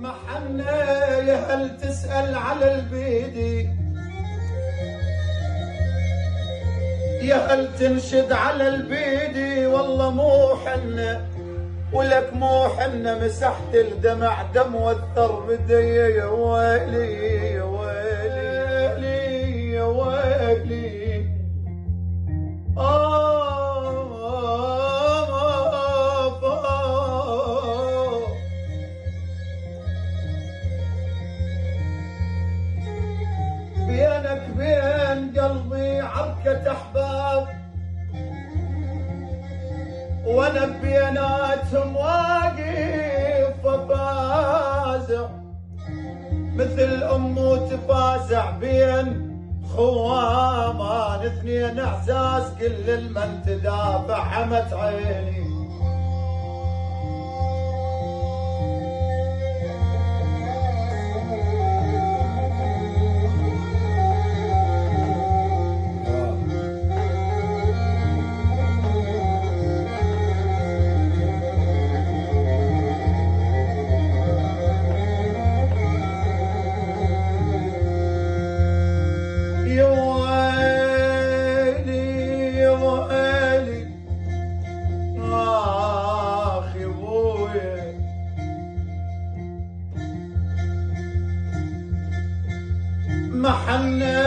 محنا يا هل تسأل على البيدي، يا هل تنشد على البيدي، والله مو حنا ولك مو حنا، مسحت الدمع دم والثر بدي، يا ويلي يا ويلي يا ويلي. بينك بين قلبي عركة أحباب، وانا بيناتهم واقف وفازع، مثل امه تفازع بين خوامان اثنين اعزاز، كل المن تدافع حمت عيني. يا ويلي يا ويلي اخي ابويا، محنا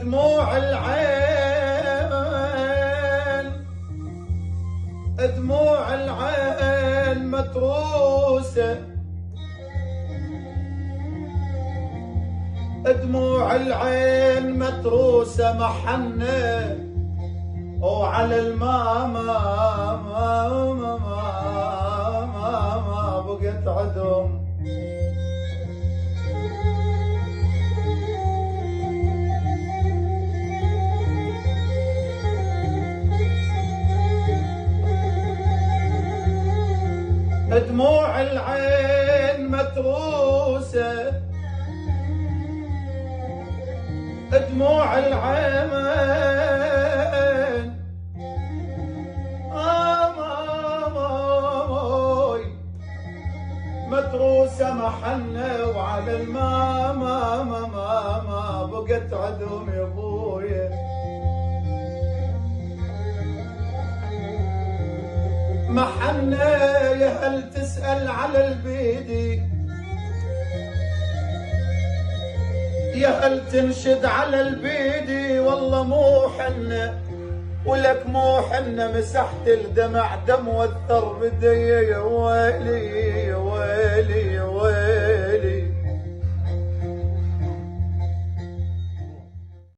دموع العين، دموع العين متروسة، دموع العين متروسة، محنة وعلى الماما ما بقت عدم. دموع العين متروسة، دموع العين متروسة، محنة وعلى الماما ما بقت عدوم يا ابويا. محنا يا هل تسأل على البيدي، يا هل تنشد على البيدي، والله مو حنا ولك مو حنا، مسحت الدمع دم والثر بدي، يا ويلي